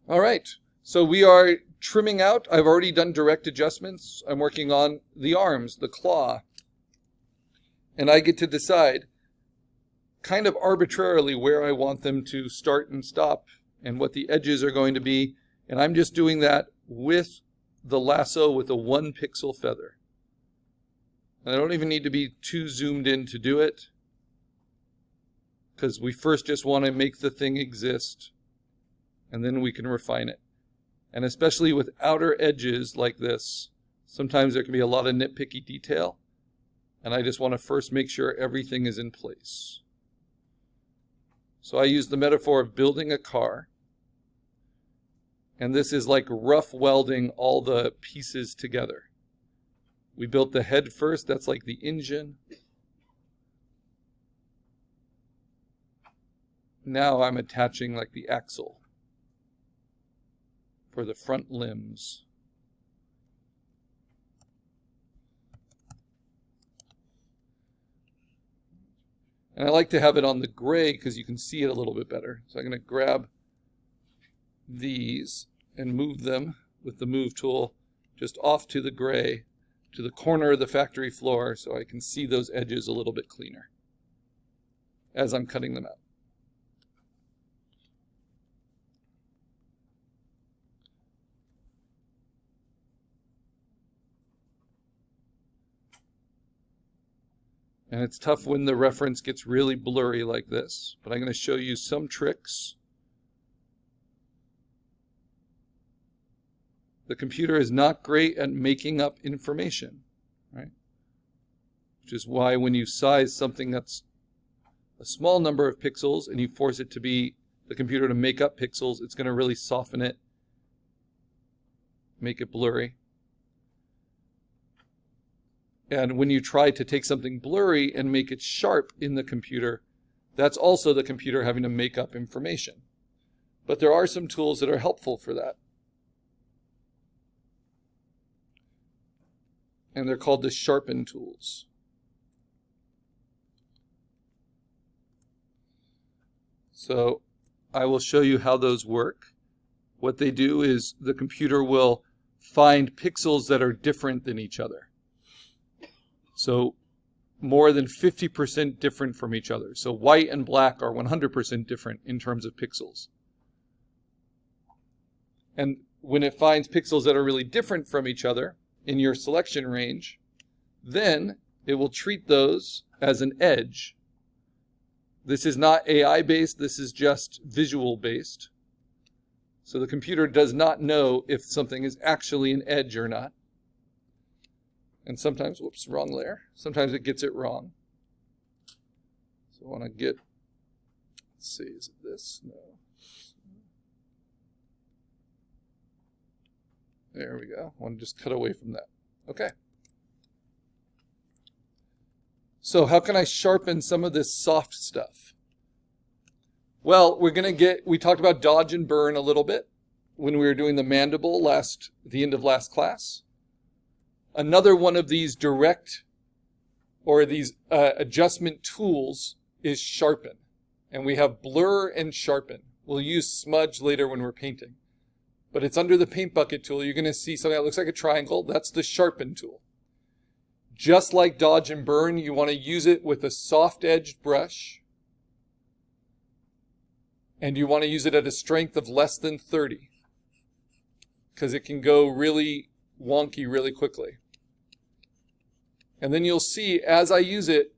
All right, so we are trimming out. I've already done direct adjustments. I'm working on the arms, the claw. And I get to decide kind of arbitrarily where I want them to start and stop and what the edges are going to be. And I'm just doing that with the lasso with a 1 pixel feather. And I don't even need to be too zoomed in to do it, because we first just want to make the thing exist, and then we can refine it. And especially with outer edges like this, sometimes there can be a lot of nitpicky detail, and I just want to first make sure everything is in place. So I use the metaphor of building a car, and this is like rough welding all the pieces together. We built the head first, that's like the engine. Now I'm attaching like the axle for the front limbs. And I like to have it on the gray because you can see it a little bit better. So I'm going to grab these and move them with the move tool just off to the gray, to the corner of the factory floor, so I can see those edges a little bit cleaner as I'm cutting them out. And it's tough when the reference gets really blurry like this, but I'm going to show you some tricks. The computer is not great at making up information, right? Which is why when you size something that's a small number of pixels and you force it to be the computer to make up pixels, it's going to really soften it, make it blurry. And when you try to take something blurry and make it sharp in the computer, that's also the computer having to make up information. But there are some tools that are helpful for that. And they're called the sharpen tools. So I will show you how those work. What they do is the computer will find pixels that are different than each other. So more than 50% different from each other. So white and black are 100% different in terms of pixels. And when it finds pixels that are really different from each other in your selection range, then it will treat those as an edge. This is not AI based, this is just visual based. So the computer does not know if something is actually an edge or not. And sometimes, whoops, wrong layer. Sometimes it gets it wrong. So I want to get, let's see, is it this? No. There we go. I want to just cut away from that. Okay. So how can I sharpen some of this soft stuff? Well, we talked about dodge and burn a little bit when we were doing the mandible at the end of last class. Another one of these direct or these adjustment tools is sharpen. And we have blur and sharpen. We'll use smudge later when we're painting. But it's under the paint bucket tool. You're going to see something that looks like a triangle. That's the sharpen tool. Just like dodge and burn, you want to use it with a soft-edged brush. And you want to use it at a strength of less than 30. Because it can go really wonky really quickly. And then you'll see as I use it,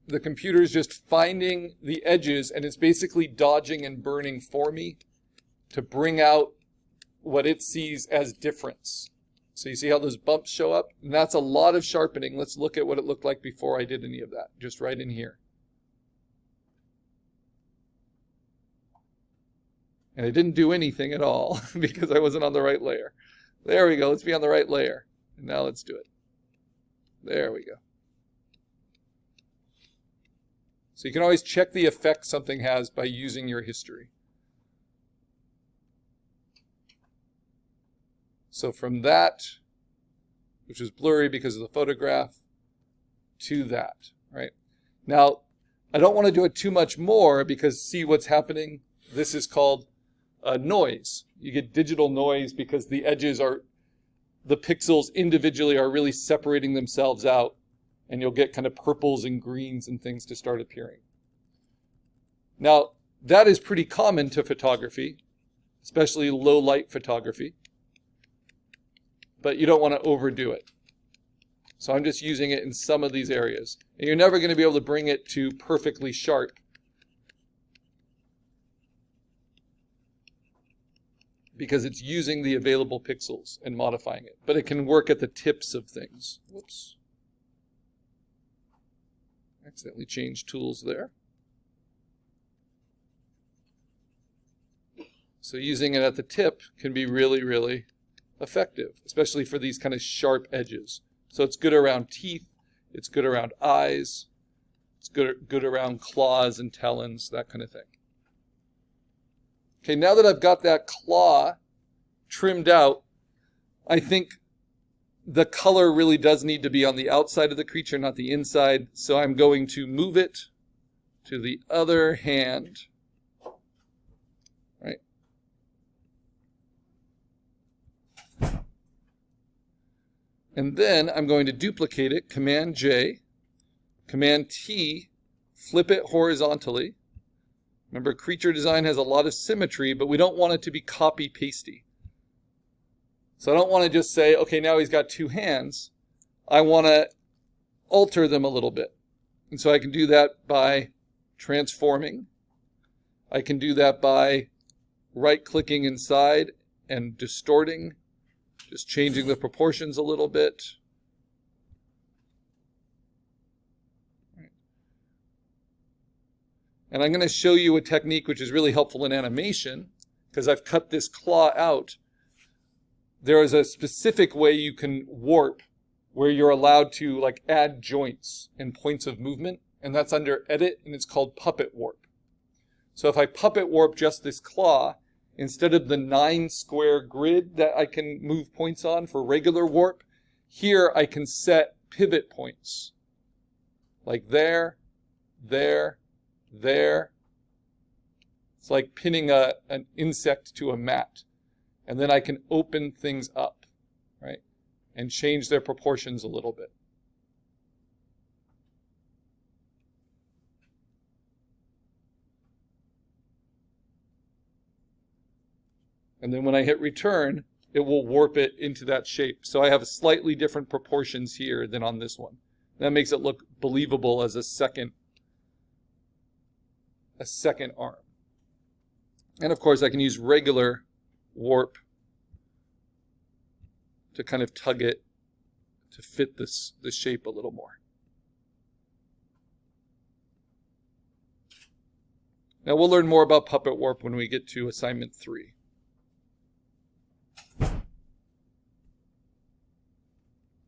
the computer is just finding the edges and it's basically dodging and burning for me to bring out what it sees as difference. So you see how those bumps show up? And that's a lot of sharpening. Let's look at what it looked like before I did any of that, just right in here. And I didn't do anything at all because I wasn't on the right layer. There we go. Let's be on the right layer. And now let's do it. There we go. So you can always check the effect something has by using your history. So from that, which is blurry because of the photograph, to that, right? Now, I don't want to do it too much more because see what's happening? This is called noise. You get digital noise because the edges are, the pixels individually are really separating themselves out, and you'll get kind of purples and greens and things to start appearing. Now, that is pretty common to photography, especially low light photography, but you don't want to overdo it. So I'm just using it in some of these areas. And you're never going to be able to bring it to perfectly sharp. Because it's using the available pixels and modifying it. But it can work at the tips of things. Whoops. Accidentally changed tools there. So using it at the tip can be really, really effective, especially for these kind of sharp edges. So it's good around teeth, it's good around eyes, it's good around claws and talons, that kind of thing. Okay, now that I've got that claw trimmed out, I think the color really does need to be on the outside of the creature, not the inside. So I'm going to move it to the other hand. Right? And then I'm going to duplicate it, Command J, Command T, flip it horizontally. Remember, creature design has a lot of symmetry, but we don't want it to be copy-pasty. So I don't want to just say, okay, now he's got two hands. I want to alter them a little bit. And so I can do that by transforming. I can do that by right-clicking inside and distorting, just changing the proportions a little bit. And I'm going to show you a technique which is really helpful in animation, because I've cut this claw out. There is a specific way you can warp where you're allowed to like add joints and points of movement, and that's under Edit, and it's called Puppet Warp. So if I puppet warp just this claw, instead of the 9 square grid that I can move points on for regular warp, here I can set pivot points. Like there, there, there. It's like pinning an insect to a mat. And then I can open things up, right? And change their proportions a little bit. And then when I hit return, it will warp it into that shape. So I have slightly different proportions here than on this one. That makes it look believable as a second arm. And of course I can use regular warp to kind of tug it to fit the shape a little more. Now we'll learn more about puppet warp when we get to assignment 3.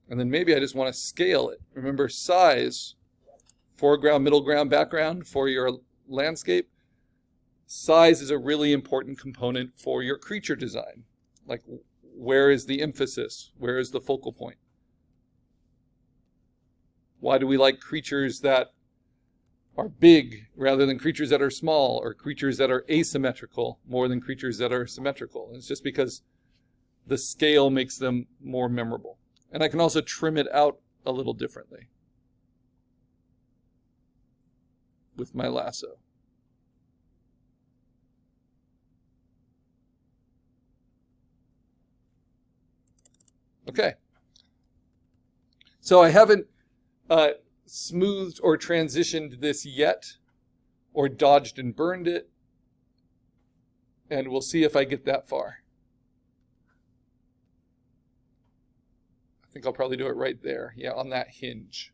And then maybe I just want to scale it. Remember, size, foreground, middle ground, background for your landscape. Size is a really important component for your creature design. Like, where is the emphasis? Where is the focal point? Why do we like creatures that are big rather than creatures that are small, or creatures that are asymmetrical more than creatures that are symmetrical? It's just because the scale makes them more memorable. And I can also trim it out a little differently with my lasso. Okay. So I haven't smoothed or transitioned this yet, or dodged and burned it. And we'll see if I get that far. I think I'll probably do it right there. Yeah, on that hinge.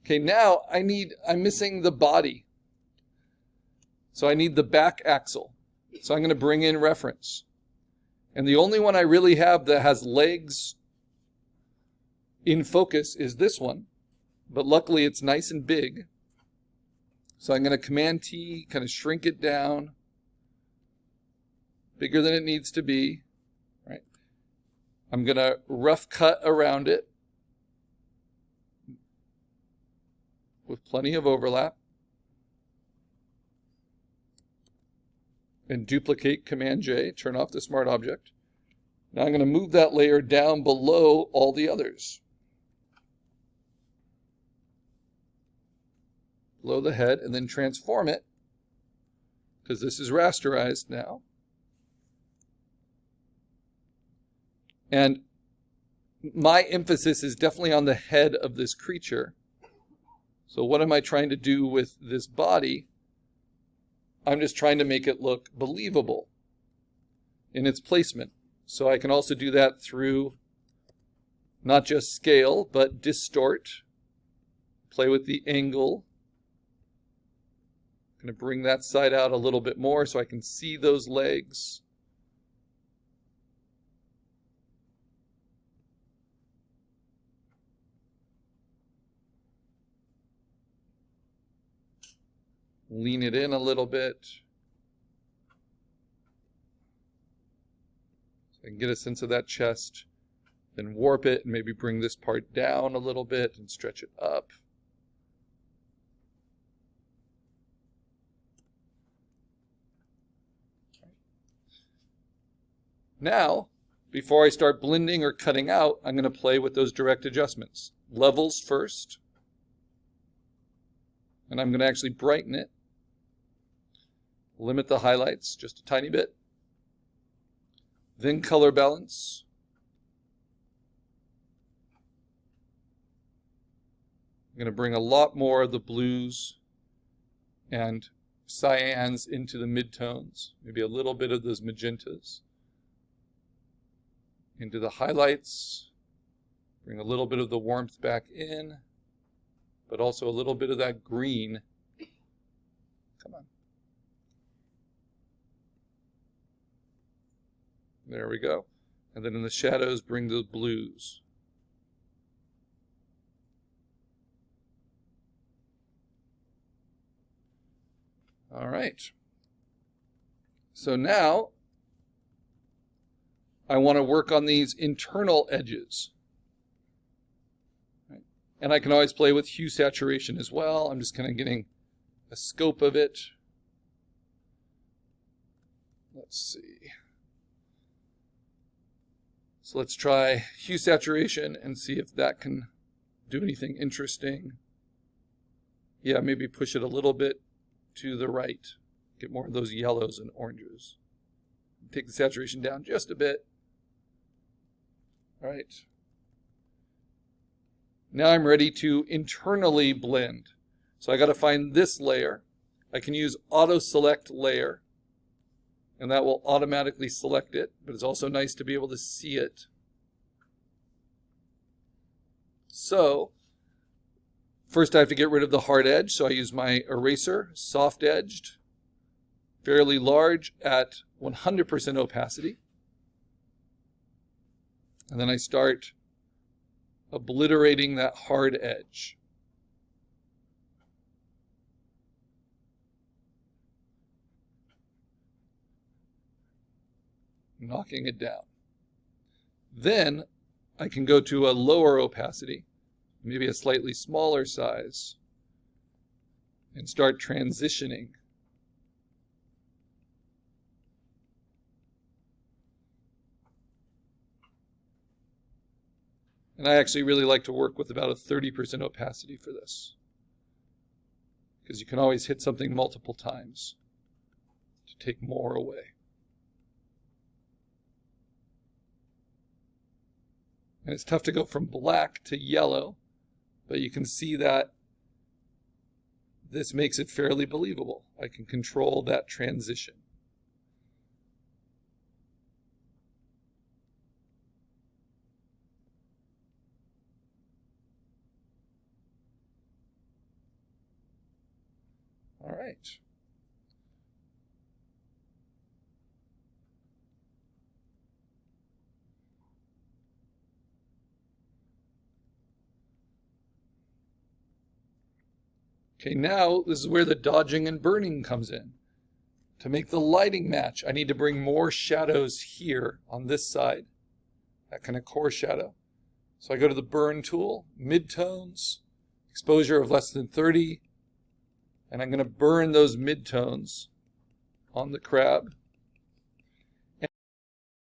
Okay, now I'm missing the body. So I need the back axle. So I'm going to bring in reference. And the only one I really have that has legs in focus is this one. But luckily it's nice and big. So I'm going to Command T, kind of shrink it down. Bigger than it needs to be. Right? I'm going to rough cut around it with plenty of overlap. and duplicate Command J, turn off the Smart Object. Now I'm going to move that layer down below all the others. Below the head, and then transform it, because this is rasterized now. And my emphasis is definitely on the head of this creature. So what am I trying to do with this body? I'm just trying to make it look believable in its placement. So I can also do that through not just scale, but distort. Play with the angle. I'm going to bring that side out a little bit more so I can see those legs. Lean it in a little bit. So I can get a sense of that chest. Then warp it and maybe bring this part down a little bit and stretch it up. Now, before I start blending or cutting out, I'm going to play with those direct adjustments. Levels first. And I'm going to actually brighten it. Limit the highlights just a tiny bit. Then color balance. I'm going to bring a lot more of the blues and cyans into the midtones. Maybe a little bit of those magentas. Into the highlights. Bring a little bit of the warmth back in, but also a little bit of that green. Come on. There we go. And then in the shadows, bring those blues. All right. So now I want to work on these internal edges. Right? And I can always play with hue saturation as well. I'm just kind of getting a scope of it. Let's see. So let's try hue saturation and see if that can do anything interesting. Yeah, maybe push it a little bit to the right. Get more of those yellows and oranges. Take the saturation down just a bit. All right. Now I'm ready to internally blend. So I got to find this layer. I can use auto select layer, and that will automatically select it, but it's also nice to be able to see it. So first I have to get rid of the hard edge, so I use my eraser, soft edged, fairly large at 100% opacity. And then I start obliterating that hard edge. Knocking it down. Then I can go to a lower opacity, maybe a slightly smaller size, and start transitioning. And I actually really like to work with about a 30% opacity for this, because you can always hit something multiple times to take more away. And it's tough to go from black to yellow, but you can see that this makes it fairly believable. I can control that transition. All right. Okay, now this is where the dodging and burning comes in. To make the lighting match, I need to bring more shadows here on this side, that kind of core shadow. So I go to the burn tool, midtones, exposure of less than 30, and I'm going to burn those midtones on the crab.